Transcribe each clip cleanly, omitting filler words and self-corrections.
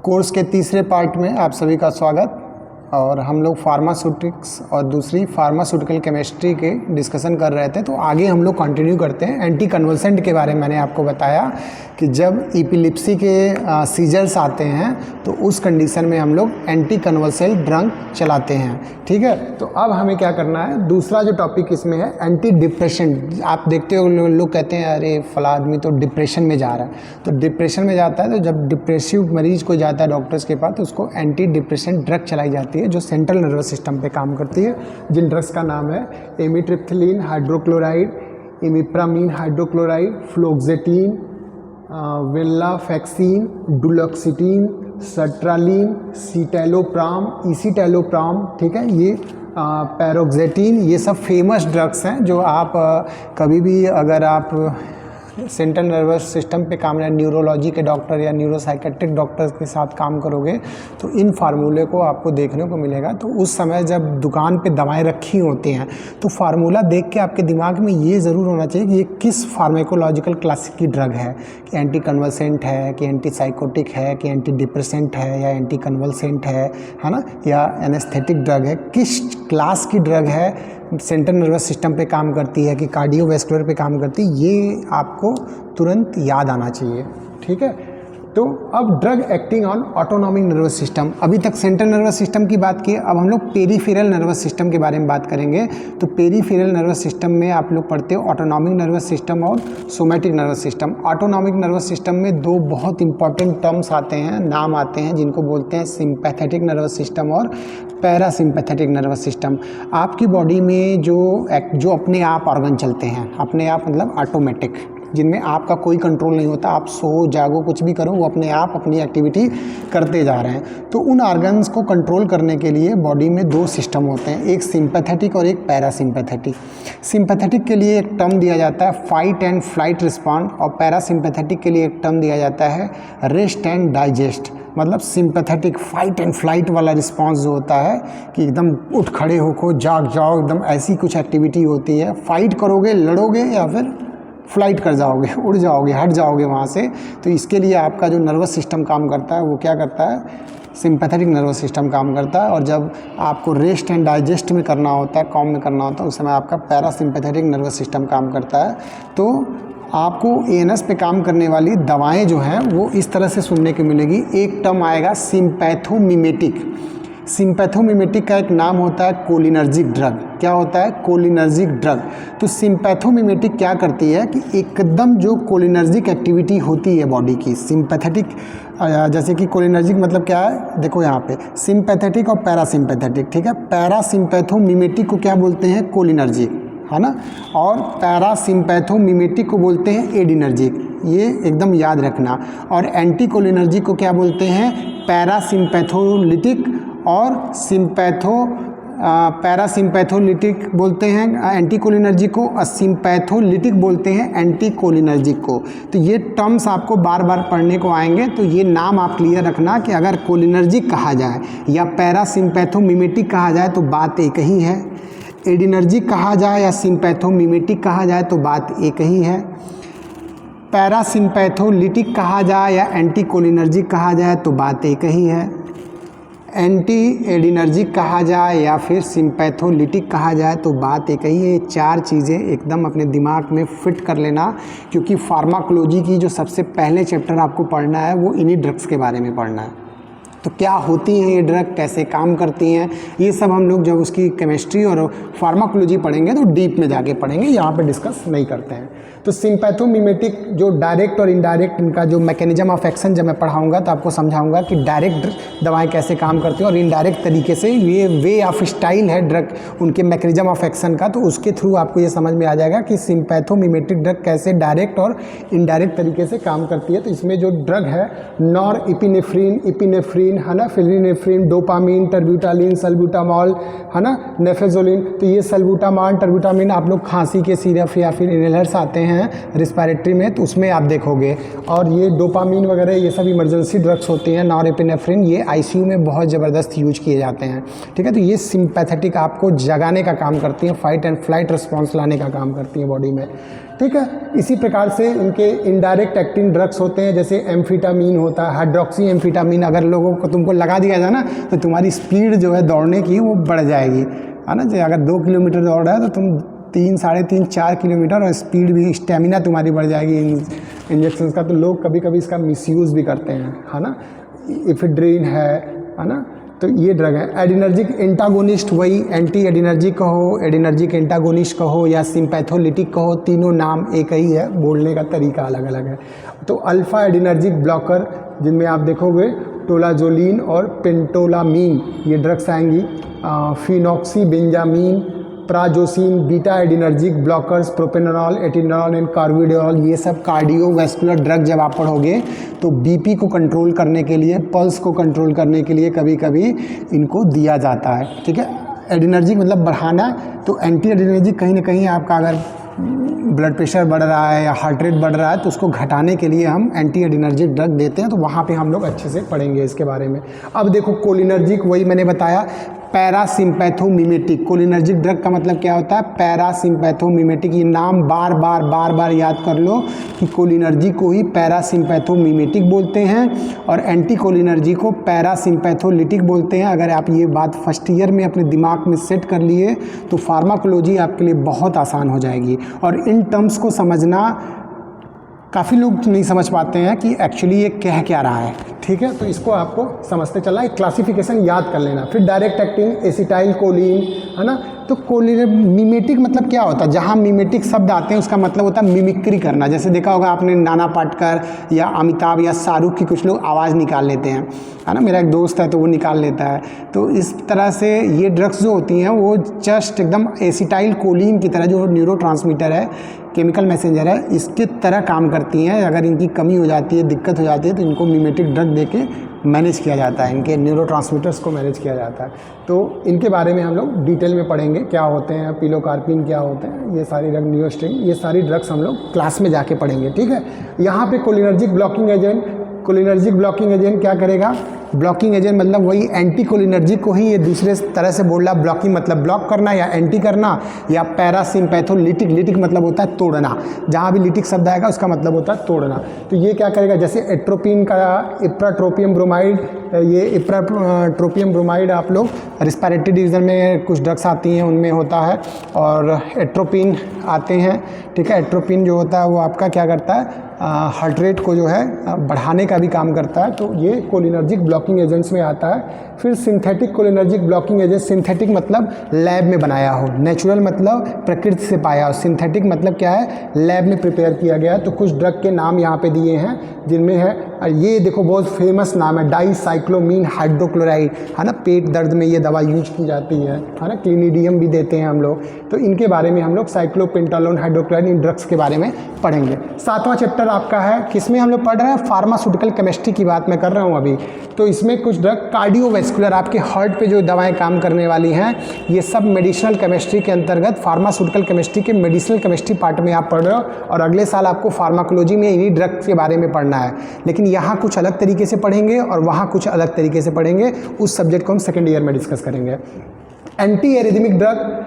Course के तीसरे part में आप सभी का स्वागत। और हम लोग फार्मास्यूटिक्स और दूसरी फार्मास्यूटिकल केमिस्ट्री के डिस्कशन कर रहे थे, तो आगे हम लोग कंटिन्यू करते हैं। एंटी कन्वल्सेंट के बारे में मैंने आपको बताया कि जब एपिलेप्सी के सीजर्स आते हैं तो उस कंडीशन में हम लोग एंटी कन्वल्सेंट ड्रग चलाते हैं। ठीक है, तो अब हमें क्या करना है, दूसरा जो टॉपिक इसमें है एंटी डिप्रेशन। आप देखते हो लोग कहते हैं अरे फला आदमी तो डिप्रेशन में जा रहा है, तो डिप्रेशन में जाता है तो जब डिप्रेसिव मरीज को जाता है डॉक्टर्स के पास तो उसको एंटी डिप्रेशन ड्रग चलाई जाती है जो सेंट्रल नर्वस सिस्टम पे काम करती है, जिन ड्रग्स का नाम है एमिट्रिप्थिलीन हाइड्रोक्लोराइड, इमिप्रामीन हाइड्रोक्लोराइड, फ्लोक्सेटिन, वेंलाफैक्सिन, डुलोक्सिटिन, सर्ट्रालिन, सीटेलोप्राम, इसिटेलोप्राम। ठीक है, ये पैरोक्सेटिन, ये सब फेमस ड्रग्स हैं जो आप कभी भी अगर आप सेंट्रल नर्वस सिस्टम पे काम या न्यूरोलॉजी के डॉक्टर या न्यूरोसाइकेट्रिक डॉक्टर्स के साथ काम करोगे तो इन फार्मूले को आपको देखने को मिलेगा। तो उस समय जब दुकान पे दवाएं रखी होती हैं तो फार्मूला देख के आपके दिमाग में ये ज़रूर होना चाहिए कि ये किस फार्मेकोलॉजिकल क्लास की ड्रग है, कि एंटी कन्वल्सेंट है, कि एंटी साइकोटिक है, कि एंटी डिप्रेसेंट है या एंटी कन्वल्सेंट है ना, या एनेस्थेटिक ड्रग है, किस क्लास की ड्रग है, सेंट्रल नर्वस सिस्टम पे काम करती है कि कार्डियोवैस्कुलर पे काम करती है, ये आपको तुरंत याद आना चाहिए। ठीक है, तो अब drug acting on autonomic nervous system. अभी तक सेंट्रल नर्वस सिस्टम की बात की, अब हम लोग पेरीफेरल नर्वस सिस्टम के बारे में बात करेंगे। तो पेरीफेरल नर्वस सिस्टम में आप लोग पढ़ते हो ऑटोनॉमिक नर्वस सिस्टम और somatic nervous system. Autonomic nervous system में दो बहुत इंपॉर्टेंट टर्म्स आते हैं, नाम आते हैं, जिनको बोलते हैं सिंपैथेटिक नर्वस सिस्टम और पैरासिम्पैथेटिक नर्वस सिस्टम। आपकी बॉडी में जो अपने आप ऑर्गन चलते हैं, अपने आप मतलब ऑटोमेटिक, जिनमें आपका कोई कंट्रोल नहीं होता, आप सो जागो कुछ भी करो वो अपने आप अपनी एक्टिविटी करते जा रहे हैं। तो उन ऑर्गन्स को कंट्रोल करने के लिए बॉडी में दो सिस्टम होते हैं, एक सिंपैथेटिक और एक पैरासिम्पैथेटिक। सिंपैथेटिक के लिए एक टर्म दिया जाता है फाइट एंड फ्लाइट रिस्पॉन्ड, और पैरासिम्पैथेटिक के लिए एक टर्म दिया जाता है रेस्ट एंड डाइजेस्ट। मतलब सिंपैथेटिक फाइट एंड फ्लाइट वाला रिस्पॉन्स जो होता है कि एकदम उठ खड़े होको जाग जाओ, एकदम ऐसी कुछ एक्टिविटी होती है, फाइट करोगे, लड़ोगे या फिर फ्लाइट कर जाओगे, उड़ जाओगे, हट जाओगे वहाँ से। तो इसके लिए आपका जो नर्वस सिस्टम काम करता है वो क्या करता है, सिंपैथेटिक नर्वस सिस्टम काम करता है। और जब आपको रेस्ट एंड डाइजेस्ट में करना होता है, कॉम में करना होता है, उस समय आपका पैरासिम्पैथेटिक नर्वस सिस्टम काम करता है। तो आपको एएनएस पे काम करने वाली दवाएं जो हैं वो इस तरह से सुनने को मिलेगी। एक टर्म आएगा सिंपैथोमिमेटिक। सिंपैथोमिमेटिक का एक नाम होता है कोलिनर्जिक ड्रग। क्या होता है, कोलिनर्जिक ड्रग। तो सिंपैथोमिमेटिक क्या करती है कि एकदम जो कोलिनर्जिक एक्टिविटी होती है बॉडी की, सिंपैथेटिक, जैसे कि कोलिनर्जिक मतलब क्या है, देखो यहाँ पे सिंपैथेटिक और पैरासिम्पैथेटिक। ठीक है, पैरासिम्पैथोमिमेटिक को क्या बोलते हैं, कोलिनर्जिक, है ना, और पैरासिम्पैथोमिमेटिक को बोलते हैं एडिनर्जिक। ये एकदम याद रखना। और एंटी कोलिनर्जिक को क्या बोलते हैं, पैरासिम्पैथोलिटिक, और पैरासिम्पैथोलिटिक बोलते हैं एंटी कोलिनर्जिक को, और सिम्पैथोलिटिक बोलते हैं एंटी कोलिनर्जिक को। तो ये टर्म्स आपको बार बार पढ़ने को आएंगे, तो ये नाम आप क्लियर रखना कि अगर कोलिनर्जिक कहा जाए या पैरासिम्पैथोमिमेटिक कहा जाए तो बात एक ही है, एडिनर्जिक कहा जाए या सिम्पैथोमिमेटिक कहा जाए तो बात एक ही है, पैरासिम्पैथोलिटिक कहा जाए या एंटी कोलिनर्जिक कहा जाए तो बात एक ही है, एंटी एडिनर्जिक कहा जाए या फिर सिम्पैथोलिटिक कहा जाए तो बात एक ही है। ये चार चीज़ें एकदम अपने दिमाग में फिट कर लेना, क्योंकि फार्माकोलॉजी की जो सबसे पहले चैप्टर आपको पढ़ना है वो इन्हीं ड्रग्स के बारे में पढ़ना है। तो क्या होती हैं ये ड्रग, कैसे काम करती हैं, ये सब हम लोग जब उसकी केमिस्ट्री और फार्माकोलॉजी पढ़ेंगे तो डीप में जाके पढ़ेंगे, यहाँ पे डिस्कस नहीं करते हैं। तो सिंपैथोमिमेटिक जो डायरेक्ट और इनडायरेक्ट इनका जो मैकेनिज्म ऑफ एक्शन जब मैं पढ़ाऊंगा तो आपको समझाऊंगा कि डायरेक्ट दवाएं कैसे काम करती हैं और इनडायरेक्ट तरीके से ये वे ऑफ स्टाइल है ड्रग उनके मैकेनिज्म ऑफ एक्शन का। तो उसके थ्रू आपको ये समझ में आ जाएगा कि सिंपैथोमिमेटिक ड्रग कैसे डायरेक्ट और इनडायरेक्ट तरीके से काम करती है। तो इसमें जो ड्रग है नॉर इपिनेफ्रीन है ना, फिलिनेफ्रीन, डोपामीन, टर्ब्यूटालिन, सल्ब्यूटामॉल है ना, नेफेजोलिन। तो ये सल्ब्यूटामॉल, टर्ब्यूटामिन आप लोग खांसी के सिरप या फिर इनहेलर्स आते हैं हैं रिस्पायरेटरी में, तो उसमें आप देखोगे। और ये डोपामीन वगैरह ये सब इमरजेंसी ड्रग्स होती हैं, नॉरएपिनेफ्रिन, ये आईसीयू में बहुत ज़बरदस्त यूज किए जाते हैं, ठीक है। तो ये सिंपैथेटिक आपको जगाने का काम करती हैं, फाइट एंड फ्लाइट रिस्पॉन्स लाने का काम करती हैं बॉडी में, ठीक है। इसी प्रकार से इनके इनडायरेक्ट एक्टिंग ड्रग्स होते हैं, जैसे एम्फीटामीन होता है, हाइड्रोक्सी एम्फीटामीन। अगर लोगों को तुमको लगा दिया जाए ना तो तुम्हारी स्पीड जो है दौड़ने की वो बढ़ जाएगी, है ना। जो अगर 2 किलोमीटर दौड़ रहा है तो तुम 3, 3.5, 4 किलोमीटर, और स्पीड भी, स्टेमिना तुम्हारी बढ़ जाएगी इंजेक्शन का। तो लोग कभी कभी इसका मिसयूज़ भी करते हैं, है ना। इफेड्रिन है ना। तो ये ड्रग है। एडिनर्जिक एंटागोनिस्ट, वही एंटी एडिनर्जिक कहो, एडिनर्जिक एंटागोनिस्ट कहो या सिंपैथोलिटिक कहो, तीनों नाम एक ही है, बोलने का तरीका अलग अलग है। तो अल्फ़ा एडिनर्जिक ब्लॉकर, जिनमें आप देखोगे टोलाजोलिन और पेंटोलामीन ये ड्रग्स आएंगी। Phenoxybenzamine, prazosin, beta adrenergic blockers, propranolol, atenolol and carvedilol, ये सब कार्डियोवैस्कुलर ड्रग जब आप पढ़ोगे तो बीपी को कंट्रोल करने के लिए, पल्स को कंट्रोल करने के लिए कभी कभी इनको दिया जाता है, ठीक है। एडिनर्जिक मतलब बढ़ाना, तो एंटी एडिनर्जिक कहीं ना कहीं आपका अगर ब्लड प्रेशर बढ़ रहा है या हार्ट रेट बढ़ रहा है तो उसको घटाने के लिए हम एंटी एडिनर्जिक ड्रग देते हैं। तो वहाँ पे हम लोग अच्छे से पढ़ेंगे इसके बारे में। अब देखो कोलिनर्जिक, वही मैंने बताया, पैरासिम्पैथोमिमेटिक। कोलिनर्जिक ड्रग का मतलब क्या होता है? पैरासिम्पैथोमिमेटिक। ये नाम बार बार याद कर लो कि कोलिनर्जिक को ही पैरासिम्पैथोमिमेटिक बोलते हैं और एंटी कोलिनर्जी को पैरासिम्पैथोलिटिक बोलते हैं। अगर आप ये बात फर्स्ट ईयर में अपने दिमाग में सेट कर लिए तो फार्माकोलॉजी आपके लिए बहुत आसान हो जाएगी। और इन टर्म्स को समझना काफ़ी लोग नहीं समझ पाते हैं कि एक्चुअली ये कह क्या रहा है, ठीक है। तो इसको आपको समझते चलना, एक क्लासिफिकेशन याद कर लेना। फिर डायरेक्ट एक्टिंग एसिटाइल कोलिन, है ना। तो मिमेटिक मतलब क्या होता है? जहाँ मिमेटिक शब्द आते हैं उसका मतलब होता है मिमिक्री करना। जैसे देखा होगा आपने नाना पाटेकर या अमिताभ या शाहरुख की कुछ लोग आवाज़ निकाल लेते हैं, है ना। मेरा एक दोस्त है तो वो निकाल लेता है। तो इस तरह से ये ड्रग्स जो होती हैं वो जस्ट एकदम एसिटाइल कोलिन की तरह, जो न्यूरोट्रांसमीटर है, केमिकल मैसेंजर है, इसके तरह काम करती हैं। अगर इनकी कमी हो जाती है, दिक्कत हो जाती है तो इनको मिमेटिक ड्रग देके मैनेज किया जाता है, इनके न्यूरोट्रांसमीटर्स को मैनेज किया जाता है। तो इनके बारे में हम लोग डिटेल में पढ़ेंगे, क्या होते हैं, पिलोकार्पिन क्या होते हैं, ये सारी ड्रग, नियोस्टिन, ये सारी ड्रग्स हम लोग क्लास में जाके पढ़ेंगे, ठीक है। यहाँ पे cholinergic blocking agent, cholinergic blocking agent क्या करेगा? ब्लॉकिंग एजेंट मतलब वही एंटी कोलिनर्जिक को ही ये दूसरे तरह से बोल रहा। ब्लॉकिंग मतलब ब्लॉक करना या एंटी करना, या पैरासिम्पैथोलिटिक, लिटिक मतलब होता है तोड़ना। जहाँ भी लिटिक शब्द आएगा उसका मतलब होता है तोड़ना। तो ये क्या करेगा? जैसे एट्रोपिन का इप्राट्रोपियम ब्रोमाइड, ये इप्राट्रोपियम ब्रोमाइड आप लोग रिस्पायरेटरी डिवीज़न में कुछ ड्रग्स आती हैं उनमें होता है, और एट्रोपिन आते हैं, ठीक है। एट्रोपिन जो होता है वो आपका क्या करता है? हार्ट रेट को जो है बढ़ाने का भी काम करता है। तो ये कोलिनर्जिक ब्लॉकिंग एजेंट्स में आता है। फिर synthetic cholinergic blocking agent, synthetic मतलब लैब में बनाया हो, नेचुरल मतलब प्रकृति से पाया हो, सिंथेटिक मतलब क्या है? लैब में प्रिपेयर किया गया है। तो कुछ ड्रग के नाम यहाँ पे दिए हैं जिनमें है, ये देखो बहुत फेमस नाम है, डाईसाइक्लोमीन हाइड्रोक्लोराइड, है ना। पेट दर्द में ये दवा यूज की जाती है ना। क्लिनिडियम भी देते हैं हम लोग। तो इनके बारे में हम लोग साइक्लोपेंटालोन हाइड्रोक्लोराइड, इन ड्रग्स के बारे में पढ़ेंगे। 7वां चैप्टर आपका है, किसमें हम लोग पढ़ रहे हैं? फार्मास्यूटिकल केमिस्ट्री की बात मैं कर रहा हूँ अभी। तो इसमें कुछ ड्रग कार्डियोवैस्कुलर, आपके हार्ट पे जो दवाएं काम करने वाली हैं, ये सब मेडिसिनल केमिस्ट्री के अंतर्गत, फार्मास्यूटिकल केमिस्ट्री के मेडिसिनल केमिस्ट्री पार्ट में आप पढ़ रहे हो। और अगले साल आपको फार्माकोलॉजी में इन्हीं ड्रग्स के बारे में पढ़ना है, लेकिन यहाँ कुछ अलग तरीके से पढ़ेंगे और वहाँ कुछ अलग तरीके से पढ़ेंगे। उस सब्जेक्ट को हम सेकेंड ईयर में डिस्कस करेंगे। एंटी एरिथमिक ड्रग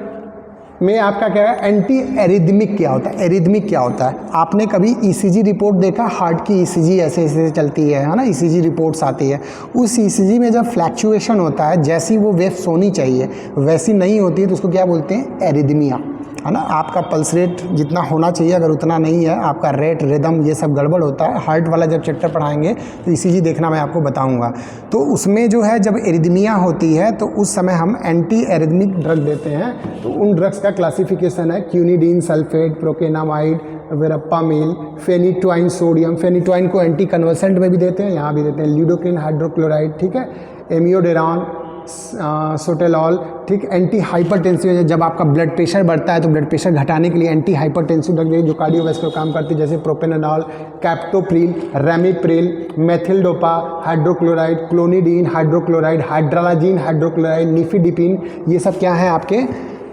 में आपका क्या है? एंटी एरिथमिक क्या होता है? एरिथमिक क्या होता है? आपने कभी ईसीजी रिपोर्ट देखा? हार्ट की ईसीजी ऐसे ऐसे चलती है ना, ईसीजी रिपोर्ट्स आती है। उस ईसीजी में जब फ्लैक्चुएशन होता है, जैसी वो वेव सोनी चाहिए वैसी नहीं होती है तो उसको क्या बोलते हैं? एरिथमिया, है ना। आपका पल्स रेट जितना होना चाहिए अगर उतना नहीं है, आपका रेट, रिदम, ये सब गड़बड़ होता है। हार्ट वाला जब चैप्टर पढ़ाएंगे तो ईसीजी देखना मैं आपको बताऊंगा। तो उसमें जो है जब एरिथमिया होती है तो उस समय हम एंटी एरिथमिक ड्रग देते हैं। तो उन ड्रग्स का क्लासिफिकेशन है quinidine sulphate, procainamide, verapamil, phenytoin sodium. Phenytoin को एंटी कन्वर्सेंट में भी देते हैं, यहाँ भी देते हैं। लिडोकिन हाइड्रोक्लोराइड, ठीक है। एमियोडेरान, सोटेलॉल, ठीक। एंटी हाइपरटेंसिव, जब आपका ब्लड प्रेशर बढ़ता है तो ब्लड प्रेशर घटाने के लिए एंटी हाइपरटेंसिव ड्रग जो कार्डियोवैस्कुलर काम करती है, जैसे propranolol, captopril, ramipril, methyldopa hydrochloride, clonidine hydrochloride, hydralazine hydrochloride, nifedipine, ये सब क्या है? आपके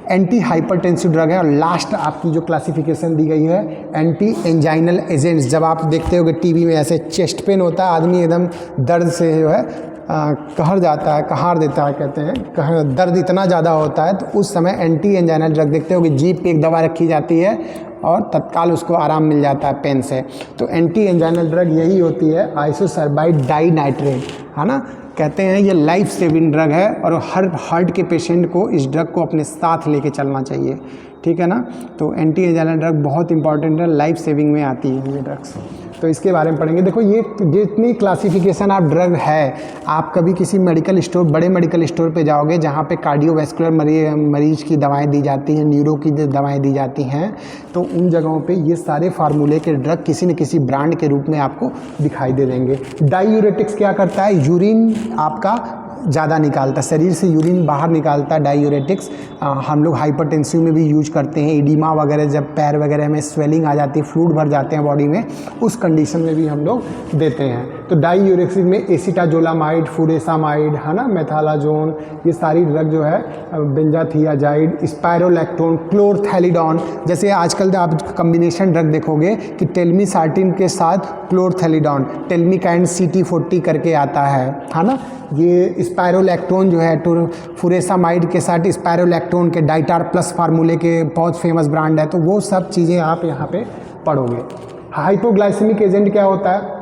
एंटी हाइपरटेंसिव ड्रग है। और लास्ट आपकी जो क्लासिफिकेशन दी गई है एंटी एंजाइनल एजेंट्स। जब आप देखते हो कि टीवी में ऐसे चेस्ट पेन होता है, आदमी एकदम दर्द से जो है कहर जाता है, कहार देता है, कहते हैं दर्द इतना ज़्यादा होता है, तो उस समय एंटी एंजाइनल ड्रग देखते हो कि जीभ पे एक दवा रखी जाती है और तत्काल उसको आराम मिल जाता है पेन से। तो एंटी एंजाइनल ड्रग यही होती है आइसोसर्बाइड डाइनाइट्रेट, है ना। कहते हैं ये लाइफ सेविंग ड्रग है और हर हार्ट के पेशेंट को इस ड्रग को अपने साथ लेके चलना चाहिए, ठीक है ना। तो एंटी एंजाइनल ड्रग बहुत इंपॉर्टेंट है, लाइफ सेविंग में आती है ये ड्रग्स। तो इसके बारे में पढ़ेंगे। देखो ये जितनी क्लासिफिकेशन आप ड्रग है, आप कभी किसी मेडिकल स्टोर, बड़े मेडिकल स्टोर पे जाओगे जहाँ पे कार्डियोवैस्कुलर मरीज की दवाएं दी जाती हैं, न्यूरो की दवाएं दी जाती हैं, तो उन जगहों पे ये सारे फार्मूले के ड्रग किसी न किसी ब्रांड के रूप में आपको दिखाई दे देंगे। डायूरेटिक्स क्या करता है, यूरिन आपका ज़्यादा निकालता है, शरीर से यूरिन बाहर निकालता है डायूरेटिक्स। हम लोग हाइपरटेंसिव में भी यूज करते हैं, एडिमा वगैरह, जब पैर वगैरह में स्वेलिंग आ जाती है, फ्लूइड भर जाते हैं बॉडी में, उस कंडीशन में भी हम लोग देते हैं। तो डायूरेटिक्स में एसिटाजोलामाइड, फुरेसामाइड, है ना, मेथालाजोन, ये सारी ड्रग जो है, बेंजाथियाजाइड, स्पायरोलैक्टोन, क्लोरथैलिडोन, जैसे आजकल आप कम्बिनेशन ड्रग देखोगे कि टेल्मीसार्टिन के साथ क्लोरथैलिडोन, टेल्मिकाइन CT40 करके आता है ना। ये स्पायरोलैक्टोन जो है, फुरेसामाइड के साथ स्पायरोलैक्टोन के डाइटार प्लस फार्मूले के बहुत फेमस ब्रांड है, तो वो सब चीज़ें आप यहाँ पे पढ़ोगे। हाइपोग्लाइसेमिक एजेंट क्या होता है,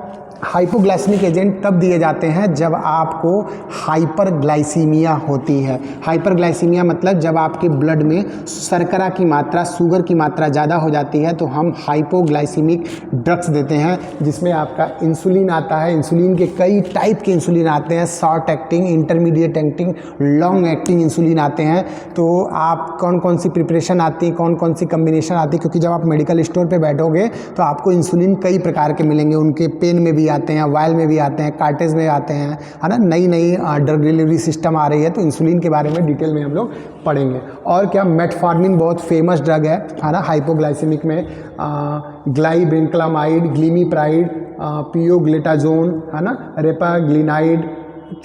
हाइपोग्लाइसेमिक एजेंट तब दिए जाते हैं जब आपको हाइपरग्लाइसीमिया होती है। हाइपरग्लाइसीमिया मतलब जब आपके ब्लड में शर्करा की मात्रा, शुगर की मात्रा ज़्यादा हो जाती है, तो हम हाइपोग्लाइसीमिक ड्रग्स देते हैं, जिसमें आपका इंसुलिन आता है। इंसुलिन के कई टाइप के इंसुलिन आते हैं, short acting, intermediate acting, long acting insulin आते हैं। तो आप कौन कौन सी प्रिपरेशन आती है, कौन कौन सी कम्बिनेशन आती है, क्योंकि जब आप मेडिकल स्टोर पर बैठोगे तो आपको इंसुलिन कई प्रकार के मिलेंगे, उनके पेन में भी आते हैं, वायल में भी आते हैं, कार्टेज में आते हैं, है ना। नई नई ड्रग डिलीवरी सिस्टम आ रही है, तो इंसुलिन के बारे में डिटेल में हम लोग पढ़ेंगे। और क्या, मेटफॉर्मिन बहुत फेमस ड्रग है ना हाइपोग्लाइसेमिक में। ग्लाइबेंक्लामाइड, ग्लीमीप्राइड, पियोग्लिटाजोन, है ना, रेपाग्लिनाइड,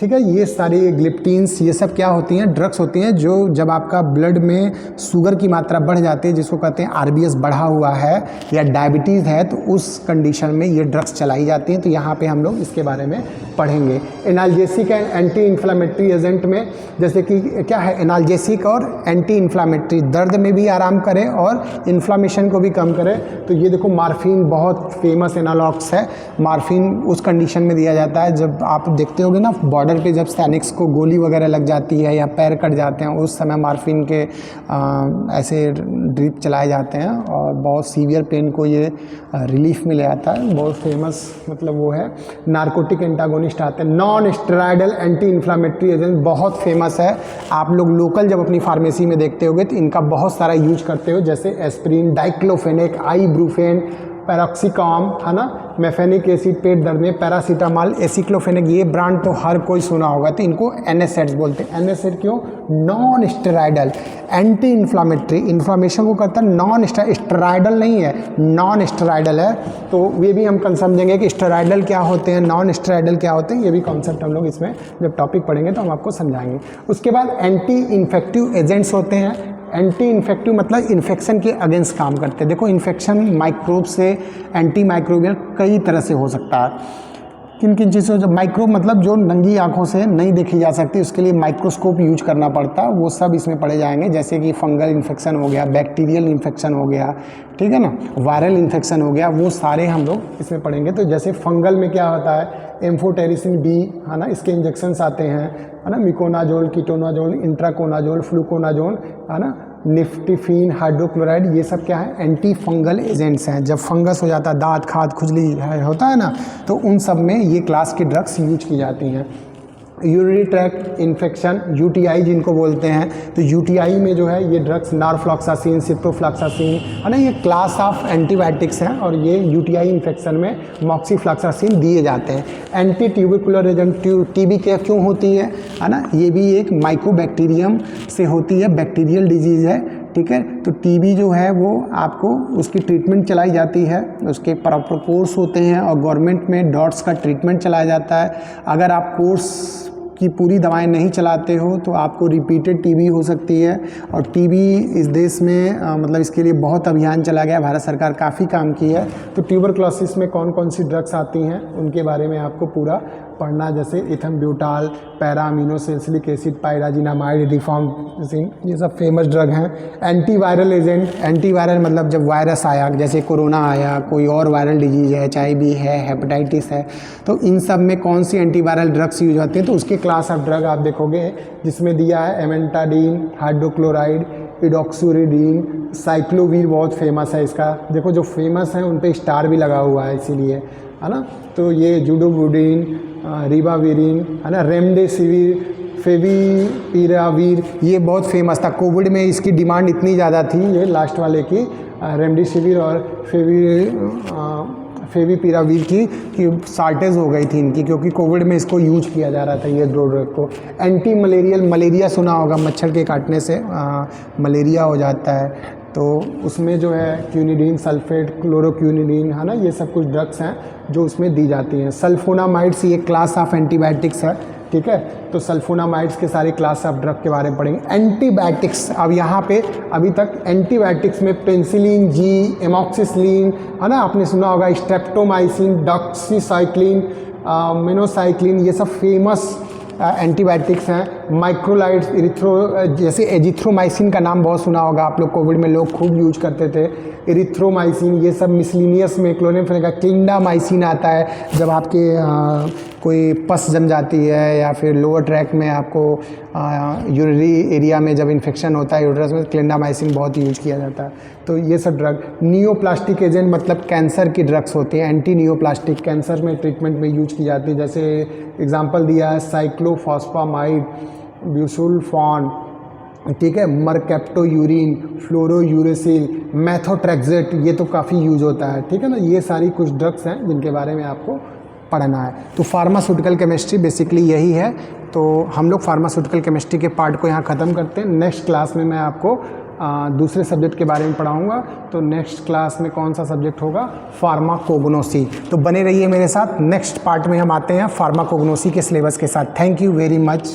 ठीक है, ये सारी ग्लिप्टीन्स, ये सब क्या होती हैं, ड्रग्स होती हैं जो जब आपका ब्लड में शुगर की मात्रा बढ़ जाती है, जिसको कहते हैं RBS बढ़ा हुआ है या डायबिटीज़ है, तो उस कंडीशन में ये ड्रग्स चलाई जाती हैं। तो यहाँ पे हम लोग इसके बारे में पढ़ेंगे। Analgesic and anti inflammatory agent में जैसे कि क्या है, एनाल्जेसिक और एंटी इन्फ्लामेटरी, दर्द में भी आराम करे और इन्फ्लामेशन को भी कम करे। तो ये देखो मार्फिन बहुत फेमस एनालॉग्स है। मार्फिन उस कंडीशन में दिया जाता है जब आप देखते होगे ना बॉर्डर पे, जब सैनिक्स को गोली वगैरह लग जाती है या पैर कट जाते हैं, उस समय मार्फिन के ऐसे ड्रिप चलाए जाते हैं और बहुत सीवियर पेन को ये रिलीफ में ले आता है। बहुत फेमस मतलब वो है। नार्कोटिक एंटागोनिस्ट आते हैं, non steroidal anti inflammatory agent बहुत फेमस है। आप लोग लोकल जब अपनी फार्मेसी में देखते होगे तो इनका बहुत सारा यूज करते हो, जैसे एस्प्रिन, डाइक्लोफेनेक, आइब्रूफेन, पैराक्सिकॉम, है ना, मेफेनिक एसिड पेट दर्द में, पैरासीटामॉल, एसिक्लोफेनेक, ये ब्रांड तो हर कोई सुना होगा। तो इनको NSAIDs बोलते हैं। NSAID क्यों, non steroidal, anti inflammatory, inflammation को करता है, नॉन स्टेरॉयडल नहीं है, नॉन स्टेरॉयडल है। तो ये भी हम कल समझेंगे कि स्टेरॉयडल क्या होते हैं, नॉन स्टेरॉयडल क्या होते हैं, ये भी कॉन्सेप्ट हम लोग इसमें जब टॉपिक पढ़ेंगे तो हम आपको समझाएंगे। उसके बाद एंटी इन्फेक्टिव एजेंट्स होते हैं। एंटी इन्फेक्टिव मतलब इन्फेक्शन के अगेंस्ट काम करते हैं। देखो इन्फेक्शन माइक्रोब से, एंटी माइक्रोबियल कई तरह से हो सकता है। किन किन चीज़ों, जब माइक्रोब मतलब जो नंगी आंखों से नहीं देखी जा सकती, उसके लिए माइक्रोस्कोप यूज करना पड़ता है, वो सब इसमें पढ़े जाएंगे। जैसे कि फंगल इन्फेक्शन हो गया, बैक्टीरियल इन्फेक्शन हो गया, ठीक है ना, वायरल इन्फेक्शन हो गया, वो सारे हम लोग इसमें पढ़ेंगे। तो जैसे फंगल में क्या होता है, एम्फोटेरिसिन B, है ना, इसके इंजेक्शंस आते हैं, है ना, मिकोनाजोल, कीटोनाजोल, इंट्राकोनाजोल, फ्लूकोनाजोल, है ना, निफ्टिफिन, हाइड्रोक्लोराइड, ये सब क्या है, एंटी फंगल एजेंट्स हैं। जब फंगस हो जाता है, दांत खाद खुजली होता है ना, तो उन सब में ये क्लास की ड्रग्स यूज की जाती हैं। यूरिनरी ट्रैक्ट इन्फेक्शन, UTI जिनको बोलते हैं, तो UTI में जो है ये ड्रग्स नारफ्लॉक्सासिन, सिप्रोफ्लॉक्सासिन, है ना, ये क्लास ऑफ एंटीबायोटिक्स हैं और ये UTI इन्फेक्शन में मॉक्सीफ्लॉक्सासिन दिए जाते हैं। एंटी ट्यूबिकुलर एजेंट, TB क्या क्यों होती है ना, ये भी एक माइकोबैक्टीरियम से होती है, बैक्टीरियल डिजीज़ है, ठीक है। तो TB जो है वो आपको उसकी ट्रीटमेंट चलाई जाती है, उसके प्रॉपर कोर्स होते हैं और गवर्नमेंट में डॉट्स का ट्रीटमेंट चलाया जाता है। अगर आप कोर्स की पूरी दवाएं नहीं चलाते हो तो आपको रिपीटेड टीबी हो सकती है। और टीबी इस देश में मतलब इसके लिए बहुत अभियान चला गया, भारत सरकार काफ़ी काम की है। तो ट्यूबरक्लोसिस में कौन कौन सी ड्रग्स आती हैं उनके बारे में आपको पूरा पढ़ना, जैसे इथम्ब्यूटाल, पैरामिनोसैलिसिलिक एसिड, पायराजिनामाइड, रिफॉर्मिसिन, ये सब फेमस ड्रग हैं। एंटीवायरल एजेंट, एंटीवायरल मतलब जब वायरस आया, जैसे कोरोना आया, कोई और वायरल डिजीज है, HIV है, हेपेटाइटिस है, तो इन सब में कौन सी एंटीवायरल ड्रग्स यूज होती हैं, तो उसके क्लास ऑफ ड्रग आप देखोगे जिसमें दिया है एमेंटाडीन, हाइड्रोक्लोराइड, इडोक्सुरिडीन, साइक्लोवीर बहुत फेमस है इसका। देखो जो फेमस है उन पे स्टार भी लगा हुआ है इसीलिए, है ना। तो ये जुडोबुडीन, रिबाविरिन, है ना, रेमडेसिविर, फेविपिराविर, ये बहुत फेमस था। कोविड में इसकी डिमांड इतनी ज़्यादा थी, ये लास्ट वाले की रेमडेसिविर और फेविपिराविर की कि शार्टेज हो गई थी इनकी, क्योंकि कोविड में इसको यूज किया जा रहा था ये दो ड्रग को। एंटी मलेरियल, मलेरिया सुना होगा, मच्छर के काटने से मलेरिया हो जाता है, तो उसमें जो है क्यूनिडीन सल्फेट, क्लोरोक्यूनिडीन, है ना, ये सब कुछ ड्रग्स हैं जो उसमें दी जाती हैं। सल्फोनामाइड्स ये क्लास ऑफ एंटीबायोटिक्स है, ठीक है। तो सल्फोनामाइड्स के सारे क्लास ऑफ ड्रग के बारे में पढ़ेंगे। एंटीबायोटिक्स, अब यहाँ पे अभी तक एंटीबायोटिक्स में पेनिसिलिन जी, एमॉक्सिसिलिन, है ना, आपने सुना होगा, स्ट्रेप्टोमाइसिन, डॉक्सीसाइक्लिन, मिनोसाइक्लिन, ये सब फेमस एंटीबायोटिक्स हैं। माइक्रोलाइड्स, जैसे एजिथ्रोमाइसिन का नाम बहुत सुना होगा आप लोग, कोविड में लोग खूब यूज करते थे। एरिथ्रोमाइसिन, ये सब मिसलिनियस में क्लोरेमफेनिक का। क्लिंडामाइसिन आता है जब आपके कोई पस जम जाती है या फिर लोअर ट्रैक में आपको यूरिनरी एरिया में जब इन्फेक्शन होता है यूट्रस में, क्लिंडामाइसिन बहुत यूज किया जाता है। तो ये सब ड्रग। नियोप्लास्टिक एजेंट मतलब कैंसर की ड्रग्स होती हैं, एंटी नियोप्लास्टिक, कैंसर में ट्रीटमेंट में यूज की जाती है। जैसे एग्जांपल दिया है साइक्लोफॉस्फामाइड, ब्यूसुल्फॉन, ठीक है, मरकेप्टोयूरिन, फ्लोरोयूरेसिल, मैथोट्रेक्सेट, ये तो काफ़ी यूज होता है, ठीक है ना। ये सारी कुछ ड्रग्स हैं जिनके बारे में आपको पढ़ना है। तो फार्मास्यूटिकल केमिस्ट्री बेसिकली यही है। तो हम लोग फार्मास्यूटिकल केमिस्ट्री के पार्ट को यहाँ ख़त्म करते हैं। नेक्स्ट क्लास में मैं आपको दूसरे सब्जेक्ट के बारे में पढ़ाऊँगा। तो नेक्स्ट क्लास में कौन सा सब्जेक्ट होगा? फार्माकोग्नोसी। तो बने रहिए मेरे साथ। नेक्स्ट पार्ट में हम आते हैं फार्माकोग्नोसी के सिलेबस के साथ। Thank you very much.